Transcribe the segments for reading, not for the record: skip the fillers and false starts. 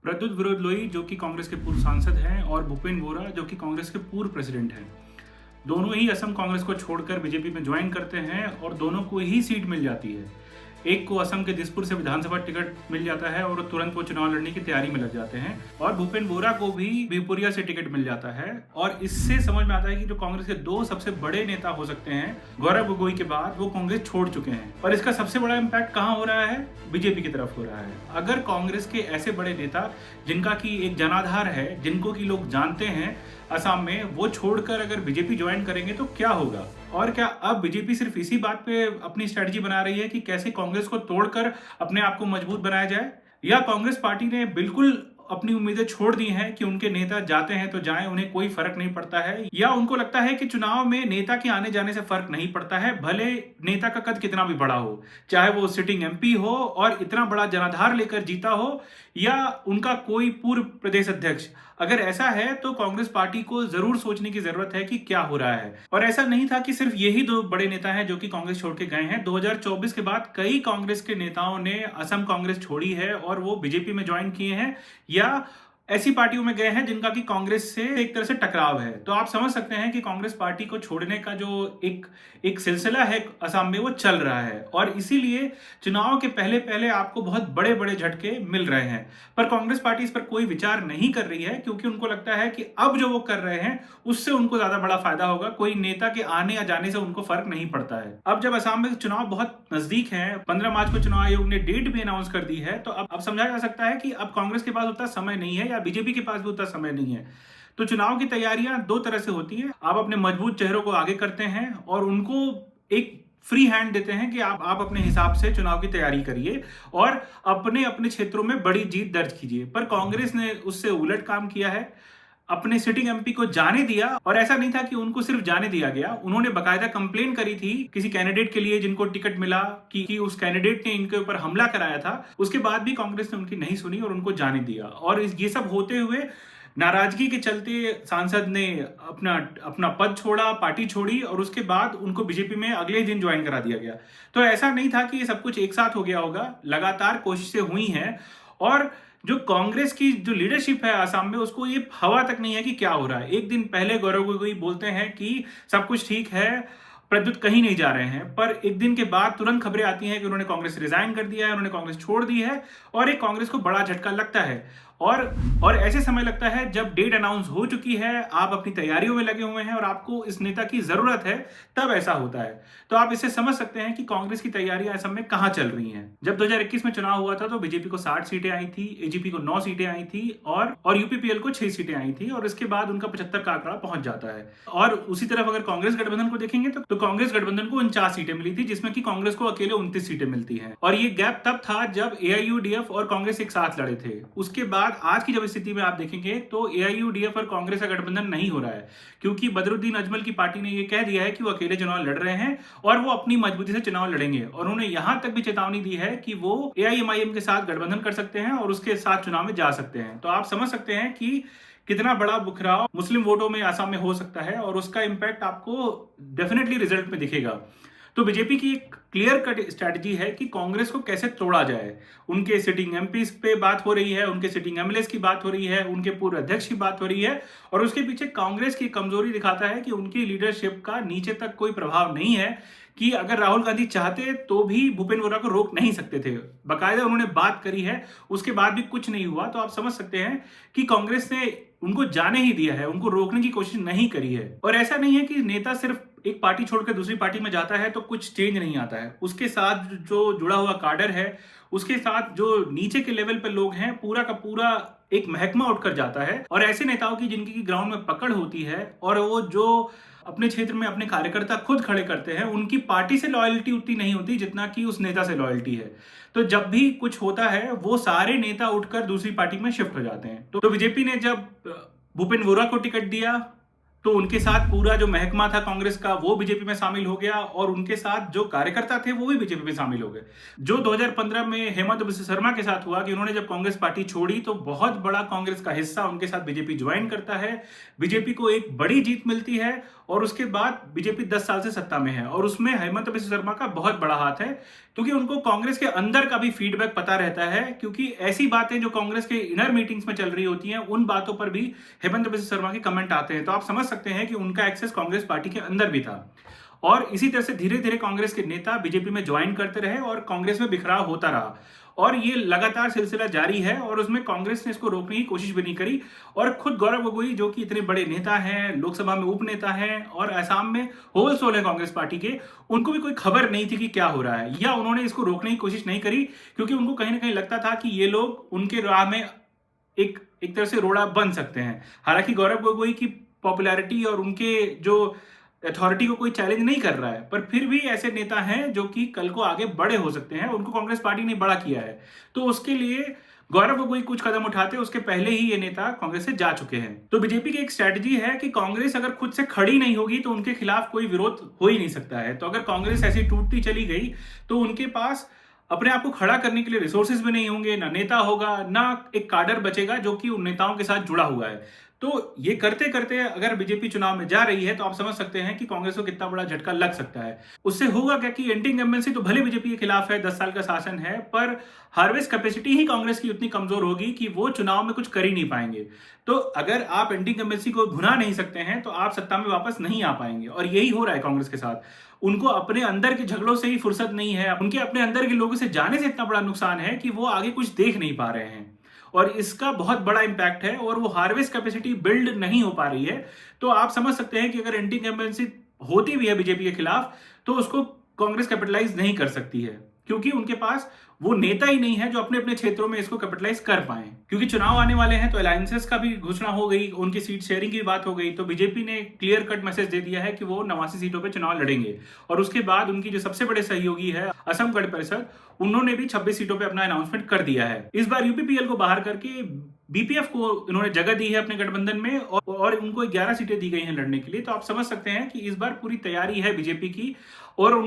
प्रद्युत विरोध लोई जो कि कांग्रेस के पूर्व सांसद हैं और भूपेन बोरा जो कि कांग्रेस के पूर्व प्रेसिडेंट हैं। दोनों ही असम कांग्रेस को छोड़कर बीजेपी में ज्वाइन करते हैं और दोनों को ही सीट मिल जाती है। एक को असम के दिसपुर से विधानसभा टिकट मिल जाता है और तुरंत वो चुनाव लड़ने की तैयारी में लग जाते हैं, और भूपेन बोरा को भी बिहपुरिया से टिकट मिल जाता है। और इससे समझ में आता है कि जो कांग्रेस के दो सबसे बड़े नेता हो सकते हैं गौरव गोगोई के बाद, वो कांग्रेस छोड़ चुके हैं। और इसका सबसे बड़ा इम्पैक्ट कहाँ हो रहा है? बीजेपी की तरफ हो रहा है। अगर कांग्रेस के ऐसे बड़े नेता जिनका की एक जनाधार है, जिनको की लोग जानते हैं असम में, वो छोड़कर अगर बीजेपी ज्वाइन करेंगे तो क्या होगा? और क्या अब बीजेपी सिर्फ इसी बात पे अपनी स्ट्रेटजी बना रही है कि कैसे कांग्रेस को तोड़कर अपने आप को मजबूत बनाया जाए, या कांग्रेस पार्टी ने बिल्कुल अपनी उम्मीदें छोड़ दी हैं कि उनके नेता जाते हैं तो जाएं, उन्हें कोई फर्क नहीं पड़ता है, या उनको लगता है कि चुनाव में नेता के आने जाने से फर्क नहीं पड़ता है, भले नेता का कद कितना भी बड़ा हो, चाहे वो सिटिंग एमपी हो और इतना बड़ा जनाधार लेकर जीता हो, या उनका कोई पूर्व प्रदेश अध्यक्ष। अगर ऐसा है तो कांग्रेस पार्टी को जरूर सोचने की जरूरत है कि क्या हो रहा है। और ऐसा नहीं था कि सिर्फ यही दो बड़े नेता हैं जो कि कांग्रेस छोड़ के गए हैं। 2024 के बाद कई कांग्रेस के नेताओं ने असम कांग्रेस छोड़ी है और वो बीजेपी में ज्वाइन किए हैं, या ऐसी पार्टियों में गए हैं जिनका कि कांग्रेस से एक तरह से टकराव है। तो आप समझ सकते हैं कि कांग्रेस पार्टी को छोड़ने का जो एक सिलसिला है असम में, वो चल रहा है, और इसीलिए चुनाव के पहले पहले आपको बहुत बड़े बड़े झटके मिल रहे हैं। पर कांग्रेस पार्टी इस पर कोई विचार नहीं कर रही है, क्योंकि उनको लगता है कि अब जो वो कर रहे हैं उससे उनको ज्यादा बड़ा फायदा होगा। कोई नेता के आने या जाने से उनको फर्क नहीं पड़ता है। अब जब असम में चुनाव बहुत नजदीक है, 15 मार्च को चुनाव आयोग ने डेट भी अनाउंस कर दी है, तो अब समझा जा सकता है कि अब कांग्रेस के पास उतना समय नहीं है, या बीजेपी के पास भी उतना समय नहीं है। तो चुनाव की तैयारियां दो तरह से होती है। आप अपने मजबूत चेहरों को आगे करते हैं और उनको एक फ्री हैंड देते हैं कि आप अपने हिसाब से चुनाव की तैयारी करिए और अपने अपने क्षेत्रों में बड़ी जीत दर्ज कीजिए। पर कांग्रेस ने उससे उलट काम किया है, अपने सिटिंग एमपी को जाने दिया। और ऐसा नहीं था कि उनको सिर्फ जाने दिया गया, उन्होंने बकायदा कंप्लेन करी थी किसी कैंडिडेट के लिए जिनको टिकट मिला कि उस कैंडिडेट ने इनके ऊपर हमला कराया था। उसके बाद भी कांग्रेस ने उनकी नहीं सुनी और उनको जाने दिया। और ये सब होते हुए नाराजगी के चलते सांसद ने अपना अपना पद छोड़ा, पार्टी छोड़ी, और उसके बाद उनको बीजेपी में अगले दिन ज्वाइन करा दिया गया। तो ऐसा नहीं था कि ये सब कुछ एक साथ हो गया होगा, लगातार कोशिशें हुई हैं। और जो कांग्रेस की जो लीडरशिप है आसाम में, उसको ये हवा तक नहीं है कि क्या हो रहा है। एक दिन पहले गौरव गोगोई बोलते हैं कि सब कुछ ठीक है, प्रद्युत कहीं नहीं जा रहे हैं, पर एक दिन के बाद तुरंत खबरें आती हैं कि उन्होंने कांग्रेस रिजाइन कर दिया है, उन्होंने कांग्रेस छोड़ दी है, और एक कांग्रेस को बड़ा झटका लगता है। और ऐसे समय लगता है जब डेट अनाउंस हो चुकी है, आप अपनी तैयारियों में लगे हुए हैं और आपको इस नेता की जरूरत है, तब ऐसा होता है। तो आप इससे समझ सकते हैं कि कांग्रेस की तैयारियां असम में कहां चल रही हैं। जब 2021 में चुनाव हुआ था तो बीजेपी को 60 सीटें आई थी, एजीपी को 9 सीटें आई थी, और यूपीपीएल को 6 सीटें आई थी, और इसके बाद उनका 75 का आंकड़ा पहुंच जाता है। और उसी तरफ अगर कांग्रेस गठबंधन को देखेंगे तो कांग्रेस गठबंधन को 49 सीटें मिली थी, जिसमें कि कांग्रेस को अकेले 29 सीटें मिलती हैं। और ये गैप तब था जब एआईयूडीएफ और कांग्रेस एक साथ लड़े थे। उसके बाद आज की जब स्थिति में आप देखेंगे तो एआईयूडीएफ और कांग्रेस का गठबंधन नहीं हो रहा है, क्योंकि बदरुद्दीन अजमल की पार्टी ने यह कह दिया है कि वो अकेले चुनाव लड़ रहे हैं और वो अपनी मजबूती से चुनाव लड़ेंगे। और उन्होंने यहां तक भी चेतावनी दी है कि वो एआईएमआईएम के साथ गठबंधन कर सकते हैं और उसके साथ चुनाव में जा सकते हैं। तो आप समझ सकते हैं कि कितना बड़ा बुखराव मुस्लिम वोटों में आसाम में हो सकता है, और उसका इंपैक्ट आपको डेफिनेटली रिजल्ट में दिखेगा। तो बीजेपी की एक क्लियर कट स्ट्रैटेजी है कि कांग्रेस को कैसे तोड़ा जाए। उनके सिटिंग एमपीज पे बात हो रही है, उनके सिटिंग एमएलएस की बात हो रही है, उनके पूर्व अध्यक्ष की बात हो रही है, और उसके पीछे कांग्रेस की कमजोरी दिखाता है कि उनकी लीडरशिप का नीचे तक कोई प्रभाव नहीं है, कि अगर राहुल गांधी चाहते तो भी भूपेन बोरा को रोक नहीं सकते थे। बाकायदा उन्होंने बात करी है, उसके बाद भी कुछ नहीं हुआ। तो आप समझ सकते हैं कि कांग्रेस ने उनको जाने ही दिया है, उनको रोकने की कोशिश नहीं करी है। और ऐसा नहीं है कि नेता सिर्फ एक पार्टी छोड़कर दूसरी पार्टी में जाता है तो कुछ चेंज नहीं आता है। उसके साथ जो जुड़ा हुआ काडर है, उसके साथ जो नीचे के लेवल पर लोग हैं, पूरा का पूरा एक महकमा उठकर जाता है। और ऐसे नेताओं की जिनकी ग्राउंड में पकड़ होती है, और वो जो अपने क्षेत्र में अपने कार्यकर्ता खुद खड़े करते हैं, उनकी पार्टी से लॉयल्टी उतनी नहीं होती जितना कि उस नेता से लॉयल्टी है। तो जब भी कुछ होता है वो सारे नेता उठकर दूसरी पार्टी में शिफ्ट हो जाते हैं। तो बीजेपी ने जब भूपेन बोरा को टिकट दिया, तो उनके साथ पूरा जो महकमा था कांग्रेस का वो बीजेपी में शामिल हो गया और उनके साथ जो कार्यकर्ता थे वो भी बीजेपी में शामिल हो गए। जो 2015 में हेमंत बिस्वा शर्मा के साथ हुआ कि उन्होंने जब कांग्रेस पार्टी छोड़ी तो बहुत बड़ा कांग्रेस का हिस्सा उनके साथ बीजेपी ज्वाइन करता है, बीजेपी को एक बड़ी जीत मिलती है और उसके बाद बीजेपी 10 साल से सत्ता में है और उसमें हेमंत बिस्वा शर्मा का बहुत बड़ा हाथ है, क्योंकि उनको कांग्रेस के अंदर का भी फीडबैक पता रहता है, क्योंकि ऐसी बातें जो कांग्रेस के इनर मीटिंग्स में चल रही होती हैं उन बातों पर भी हेमंत बिस्वा शर्मा के कमेंट आते हैं। तो आप समझ सकते हैं कि उनका एक्सेस कांग्रेस पार्टी के अंदर भी था और इसी तरह से धीरे धीरे कांग्रेस के नेता बीजेपी में ज्वाइन करते रहे और कांग्रेस में बिखराव होता रहा और ये लगातार सिलसिला जारी है और उसमें कांग्रेस ने इसको रोकने की कोशिश भी नहीं करी। और खुद गौरव गोगोई जो कि इतने बड़े नेता हैं, लोकसभा में उप नेता हैं और असम में होल सोल है कांग्रेस पार्टी के, उनको भी कोई खबर नहीं थी कि क्या हो रहा है या उन्होंने इसको रोकने की कोशिश नहीं करी, क्योंकि उनको कहीं ना कहीं लगता था कि ये लोग उनके राह में एक तरह से रोड़ा बन सकते हैं। हालांकि गौरव गोगोई की पॉपुलैरिटी और उनके जो अथॉरिटी को कोई चैलेंज नहीं कर रहा है, पर फिर भी ऐसे नेता हैं जो कि कल को आगे बड़े हो सकते हैं, उनको कांग्रेस पार्टी ने बड़ा किया है। तो उसके लिए गौरव गोगोई कुछ कदम उठाते उसके पहले ही ये नेता कांग्रेस से जा चुके हैं। तो बीजेपी की एक स्ट्रेटजी है कि कांग्रेस अगर खुद से खड़ी नहीं होगी तो उनके खिलाफ कोई विरोध हो ही नहीं सकता है। तो अगर कांग्रेस ऐसी टूटती चली गई तो उनके पास अपने आप को खड़ा करने के लिए रिसोर्सेज भी नहीं होंगे, ना नेता होगा, ना एक काडर बचेगा जो कि उन नेताओं के साथ जुड़ा हुआ है। तो ये करते करते अगर बीजेपी चुनाव में जा रही है तो आप समझ सकते हैं कि कांग्रेस को कितना बड़ा झटका लग सकता है। उससे होगा क्या कि एंटी इंकम्बेंसी तो भले बीजेपी के खिलाफ है, 10 साल का शासन है, पर हार्वेस्ट कैपेसिटी ही कांग्रेस की उतनी कमजोर होगी कि वो चुनाव में कुछ कर ही नहीं पाएंगे। तो अगर आप एंटी इंकम्बेंसी को भुना नहीं सकते हैं तो आप सत्ता में वापस नहीं आ पाएंगे और यही हो रहा है कांग्रेस के साथ। उनको अपने अंदर के झगड़ों से ही फुर्सत नहीं है, उनके अपने अंदर के लोगों से जाने से इतना बड़ा नुकसान है कि वो आगे कुछ देख नहीं पा रहे हैं और इसका बहुत बड़ा इंपैक्ट है और वो हार्वेस्ट कैपेसिटी बिल्ड नहीं हो पा रही है। तो आप समझ सकते हैं कि अगर एंटी इंकम्बेंसी होती भी है बीजेपी के खिलाफ तो उसको कांग्रेस कैपिटलाइज नहीं कर सकती है, क्योंकि उनके पास वो नेता ही नहीं है जो अपने अपने क्षेत्रों में इसको कैपिटलाइज कर पाए। क्योंकि चुनाव आने वाले हैं तो अलायंसेस का भी घोषणा हो गई, उनकी सीट शेयरिंग की बात हो गई, तो बीजेपी ने क्लियर कट मैसेज दे दिया है कि वो 89 सीटों पे चुनाव लड़ेंगे। और उसके बाद उनकी जो सबसे बड़े सहयोगी है असम गण परिषद, उन्होंने भी 26 सीटों पे अपना अनाउंसमेंट कर दिया है। इस बार यूपीपीएल को बाहर करके बीपीएफ को इन्होंने जगह दी है अपने गठबंधन में और उनको 11 सीटें दी गई हैं लड़ने के लिए। तो आप समझ सकते हैं कि इस बार पूरी तैयारी है बीजेपी की और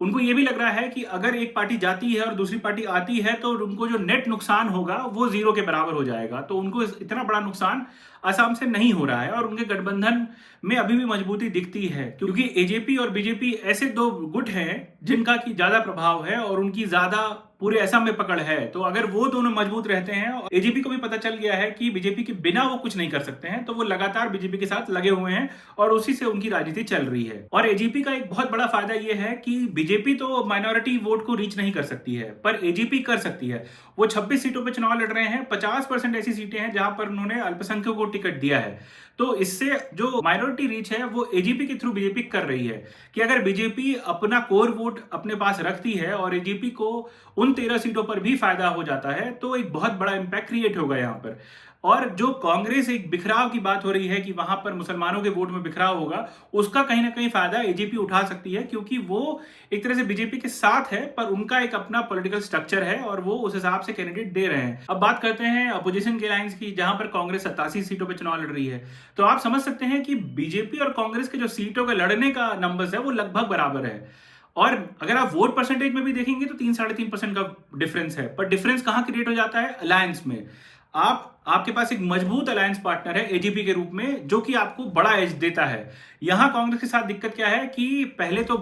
उनको ये भी लग रहा है कि अगर एक पार्टी जाती है और दूसरी पार्टी आती है तो उनको जो नेट नुकसान होगा वो जीरो के बराबर हो जाएगा। तो उनको इतना बड़ा नुकसान असम से नहीं हो रहा है और उनके गठबंधन में अभी भी मजबूती दिखती है, क्योंकि एजेपी और बीजेपी ऐसे दो गुट हैं जिनका की ज्यादा प्रभाव है और उनकी ज्यादा पूरे असम में पकड़ है। तो अगर वो दोनों मजबूत रहते हैं और एजेपी को भी पता चल गया है कि बीजेपी के बिना वो कुछ नहीं कर सकते हैं, तो वो लगातार बीजेपी के साथ लगे हुए हैं और उसी से उनकी राजनीति चल रही है। और एजेपी का एक बहुत बड़ा फायदा ये है कि बीजेपी तो माइनॉरिटी वोट को रीच नहीं कर सकती है, पर एजेपी कर सकती है। वो 26 सीटों पर चुनाव लड़ रहे हैं, 50% ऐसी सीटें हैं जहां पर उन्होंने अल्पसंख्यकों को टिकट दिया है। तो इससे जो माइनॉरिटी रीच है वो एजेपी के थ्रू बीजेपी कर रही है कि अगर बीजेपी अपना कोर वोट अपने पास रखती है और एजेपी को उन 13 सीटों पर भी फायदा हो जाता है तो एक बहुत बड़ा इंपैक्ट क्रिएट होगा यहाँ पर। और जो कांग्रेस एक बिखराव की बात हो रही है कि वहां पर मुसलमानों के वोट में बिखराव होगा, उसका कहीं ना कहीं फायदा एजेपी उठा सकती है, क्योंकि वो एक तरह से बीजेपी के साथ है पर उनका एक अपना पॉलिटिकल स्ट्रक्चर है और वो उस हिसाब से कैंडिडेट दे रहे हैं। अब बात करते हैं अपोजिशन के अलायंस की, जहां पर कांग्रेस 87 सीटों पर चुनाव लड़ रही है। तो आप समझ सकते हैं कि बीजेपी और कांग्रेस के जो सीटों का लड़ने का नंबर्स है वो लगभग बराबर है। और अगर आप वोट परसेंटेज में भी देखेंगे तो 3-3.5% का डिफरेंस है। पर डिफरेंस कहां क्रिएट हो जाता है? अलायंस में। आपके पास एक मजबूत अलायंस पार्टनर है एजेपी के रूप में जो कि आपको बड़ा एज देता है। यहां कांग्रेस के साथ दिक्कत क्या है कि पहले तो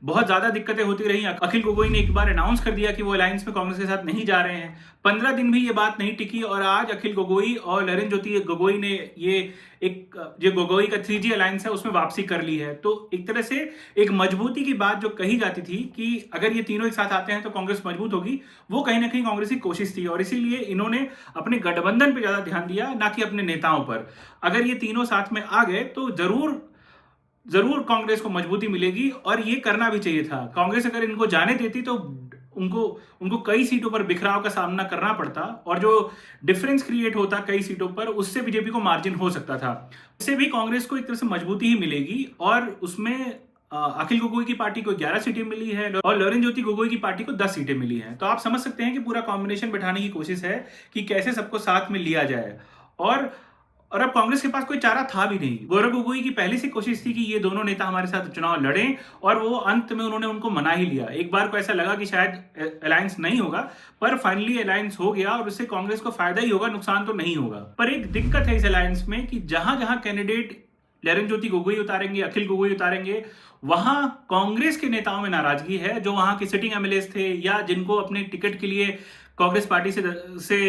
बहुत ज्यादा दिक्कतें होती रही। अखिल गोगोई ने एक बार अनाउंस कर दिया कि वो अलायंस में कांग्रेस के साथ नहीं जा रहे हैं, 15 दिन भी ये बात नहीं टिकी और आज अखिल गोगोई और ललन ज्योति गोगोई ने ये गोगोई का 3G अलायंस है उसमें वापसी कर ली है। तो एक तरह से एक मजबूती की बात जो कही जाती थी कि अगर ये तीनों एक साथ आते हैं तो कांग्रेस मजबूत होगी, वो कहीं ना कहीं कांग्रेस की कोशिश थी और इसीलिए इन्होंने अपने गठबंधन पर ज्यादा ध्यान दिया, ना कि अपने नेताओं पर। अगर ये तीनों साथ में आ गए तो जरूर कांग्रेस को मजबूती मिलेगी और ये करना भी चाहिए था। कांग्रेस अगर इनको जाने देती तो उनको कई सीटों पर बिखराव का सामना करना पड़ता और जो डिफरेंस क्रिएट होता कई सीटों पर, उससे बीजेपी को मार्जिन हो सकता था। इससे भी कांग्रेस को एक तरह से मजबूती ही मिलेगी और उसमें अखिल गोगोई की पार्टी को 11 सीटें मिली है और ललन ज्योति गोगोई की पार्टी को 10 सीटें मिली हैं। तो आप समझ सकते हैं कि पूरा कॉम्बिनेशन बैठाने की कोशिश है कि कैसे सबको साथ में लिया जाए। और और अब कांग्रेस के पास कोई चारा था भी नहीं। गौरव गोगोई की पहले से कोशिश थी कि ये दोनों नेता हमारे साथ चुनाव लड़ें, और वो अंत में उन्होंने उनको मना ही लिया। एक बार को ऐसा लगा कि शायद अलायंस नहीं होगा, पर फाइनली अलायंस हो गया और उससे कांग्रेस को फायदा ही होगा, नुकसान तो नहीं होगा। पर एक दिक्कत है इस अलायंस में कि जहां जहां कैंडिडेट ललन गोगोई उतारेंगे, अखिल गोगोई उतारेंगे, वहां कांग्रेस के नेताओं में नाराजगी है, जो वहां के सिटिंग एमएलए थे या जिनको अपने टिकट के लिए कांग्रेस पार्टी से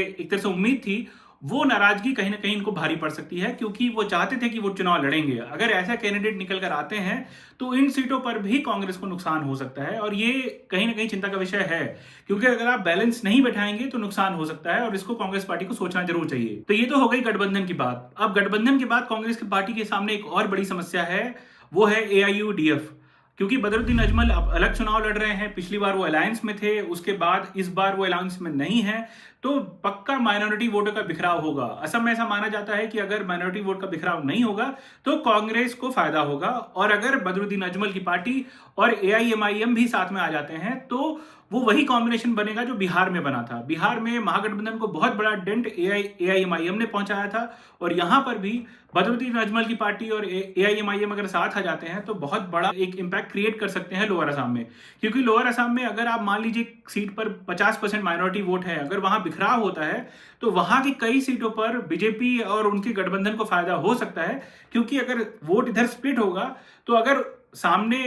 एक तरह से उम्मीद थी, वो नाराजगी कहीं ना कहीं इनको भारी पड़ सकती है, क्योंकि वो चाहते थे कि वो चुनाव लड़ेंगे। अगर ऐसा कैंडिडेट निकल कर आते हैं तो इन सीटों पर भी कांग्रेस को नुकसान हो सकता है, और ये कहीं ना कहीं चिंता का विषय है, क्योंकि अगर आप बैलेंस नहीं बैठाएंगे तो नुकसान हो सकता है, और इसको कांग्रेस पार्टी को सोचना जरूर चाहिए। तो ये तो हो गई गठबंधन की बात। अब गठबंधन के बाद कांग्रेस की पार्टी के सामने एक और बड़ी समस्या है, वो है AIUDF। क्योंकि बदरुद्दीन अजमल अब अलग चुनाव लड़ रहे हैं, पिछली बार वो अलायंस में थे, उसके बाद इस बार वो अलायंस में नहीं है, तो पक्का माइनॉरिटी वोटों का बिखराव होगा। असम में ऐसा माना जाता है कि अगर माइनॉरिटी वोट का बिखराव नहीं होगा तो कांग्रेस को फायदा होगा, और अगर बदरुद्दीन अजमल की पार्टी और AIMIM भी साथ में आ जाते हैं तो वो वही कॉम्बिनेशन बनेगा जो बिहार में बना था। बिहार में महागठबंधन को बहुत बड़ा डेंट AIMIM ने पहुंचाया था, और यहां पर भी बदरुद्दीन अजमल की पार्टी और AIMIM अगर साथ आ जाते हैं तो बहुत बड़ा एक इंपैक्ट क्रिएट कर सकते हैं लोअर असम में। क्योंकि लोअर असम में अगर आप मान लीजिए सीट पर 50% माइनॉरिटी वोट है, अगर वहां बिखराव होता है तो वहां की कई सीटों पर बीजेपी और उनके गठबंधन को फायदा हो सकता है, क्योंकि अगर वोट इधर स्प्लिट होगा तो अगर सामने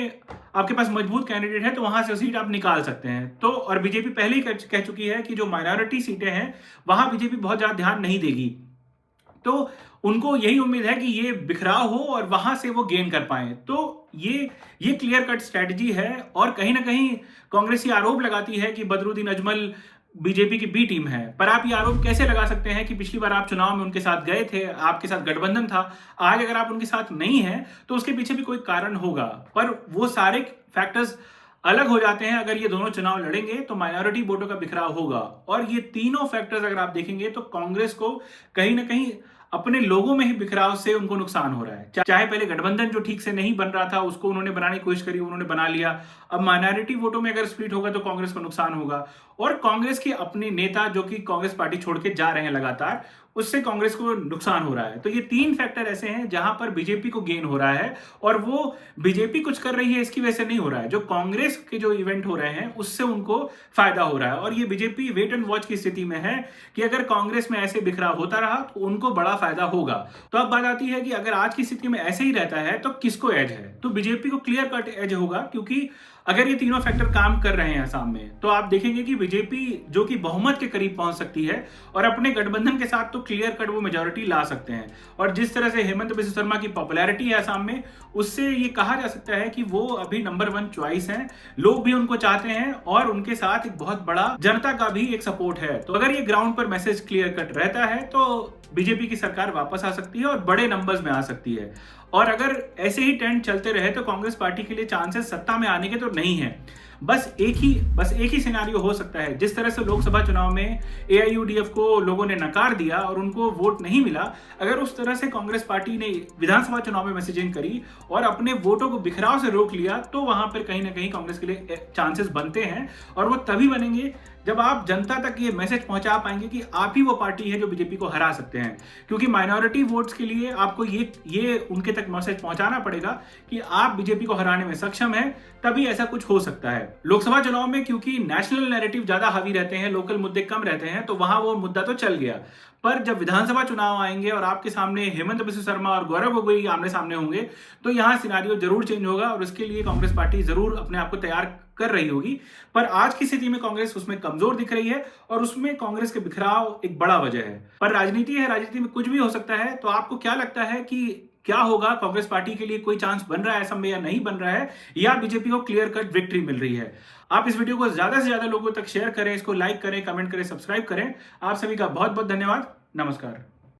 आपके पास मजबूत कैंडिडेट है तो वहां से सीट आप निकाल सकते हैं। तो और बीजेपी पहले ही कह चुकी है कि जो माइनॉरिटी सीटें हैं वहां बीजेपी बहुत ज्यादा ध्यान नहीं देगी, तो उनको यही उम्मीद है कि ये बिखराव हो और वहां से वो गेन कर पाए। तो ये क्लियर कट स्ट्रेटजी है, और कहीं ना कहीं कांग्रेस ये आरोप लगाती है कि बदरुद्दीन अजमल बीजेपी की बी टीम है। पर आप ये आरोप कैसे लगा सकते हैं कि पिछली बार आप चुनाव में उनके साथ गए थे, आपके साथ गठबंधन था, आज अगर आप उनके साथ नहीं है तो उसके पीछे भी कोई कारण होगा। पर वो सारे फैक्टर्स अलग हो जाते हैं अगर ये दोनों चुनाव लड़ेंगे तो माइनॉरिटी वोटों का बिखराव होगा, और ये तीनों फैक्टर्स अगर आप देखेंगे तो कांग्रेस को कहीं ना कहीं अपने लोगों में ही बिखराव से उनको नुकसान हो रहा है। चाहे पहले गठबंधन जो ठीक से नहीं बन रहा था उसको उन्होंने बनाने की कोशिश करी, उन्होंने बना लिया, अब माइनॉरिटी वोटों में अगर स्प्लिट होगा तो कांग्रेस को नुकसान होगा, और कांग्रेस के अपने नेता जो कि कांग्रेस पार्टी छोड़ के जा रहे हैं लगातार, उससे कांग्रेस को नुकसान हो रहा है। तो ये तीन फैक्टर ऐसे हैं जहां पर बीजेपी को गेन हो रहा है, और वो बीजेपी कुछ कर रही है इसकी वजह से नहीं हो रहा है, जो कांग्रेस के जो इवेंट हो रहे हैं उससे उनको फायदा हो रहा है। और ये बीजेपी वेट एंड वॉच की स्थिति में है कि अगर कांग्रेस में ऐसे बिखराव होता रहा तो उनको बड़ा फायदा होगा। तो अब बात आती है कि अगर आज की स्थिति में ऐसे ही रहता है तो किसको एज है, तो बीजेपी को क्लियर कट एज होगा, क्योंकि अगर ये तीनों फैक्टर काम कर रहे हैं असम में तो आप देखेंगे कि बीजेपी जो कि बहुमत के करीब पहुंच सकती है, और अपने गठबंधन के साथ तो क्लियर कट वो मेजॉरिटी ला सकते हैं। और जिस तरह से हेमंत बिस्वा शर्मा की पॉपुलैरिटी है असम में, उससे ये कहा जा सकता है कि वो अभी नंबर 1 चॉइस हैं, लोग भी उनको चाहते हैं, और उनके साथ एक बहुत बड़ा जनता का भी एक सपोर्ट है। तो अगर ये ग्राउंड पर मैसेज क्लियर कट रहता है तो बीजेपी की सरकार वापस आ सकती है और बड़े नंबर्स में आ सकती है। और अगर ऐसे ही ट्रेंड चलते रहे तो कांग्रेस पार्टी के लिए चांसेस सत्ता में आने के तो नहीं है। बस एक ही सिनेरियो हो सकता है, जिस तरह से लोकसभा चुनाव में AIUDF को लोगों ने नकार दिया और उनको वोट नहीं मिला, अगर उस तरह से कांग्रेस पार्टी ने विधानसभा चुनाव में मैसेजिंग करी और अपने वोटों को बिखराव से रोक लिया, तो वहां पर कहीं ना कहीं कांग्रेस के लिए चांसेस बनते हैं। और वो तभी बनेंगे जब आप जनता तक ये मैसेज पहुंचा पाएंगे कि आप ही वो पार्टी है जो बीजेपी को हरा सकते हैं। क्योंकि माइनॉरिटी वोट्स के लिए आपको ये उनके तक मैसेज पहुंचाना पड़ेगा कि आप बीजेपी को हराने में सक्षम हैं, तभी ऐसा कुछ हो सकता है। लोकसभा चुनाव में क्योंकि नेशनल नैरेटिव ज्यादा हावी रहते हैं, लोकल मुद्दे कम रहते हैं, तो वहां वो मुद्दा तो चल गया। पर जब विधानसभा चुनाव आएंगे और आपके सामने हेमंत बिस्वा शर्मा और गौरव गोगोई आमने सामने होंगे, तो यहाँ सिनेरियो जरूर चेंज होगा, और उसके लिए कांग्रेस पार्टी जरूर अपने आप को तैयार कर रही होगी। पर आज की स्थिति में कांग्रेस उसमें कमजोर दिख रही है, और उसमें कांग्रेस के बिखराव एक बड़ा वजह है। पर राजनीति है, राजनीति में कुछ भी हो सकता है। तो आपको क्या लगता है कि क्या होगा, कांग्रेस पार्टी के लिए कोई चांस बन रहा है असम में या नहीं बन रहा है, या बीजेपी को क्लियर कट विक्ट्री मिल रही है? आप इस वीडियो को ज्यादा से ज्यादा लोगों तक शेयर करें, इसको लाइक करें, कमेंट करें, सब्सक्राइब करें। आप सभी का बहुत बहुत धन्यवाद। नमस्कार।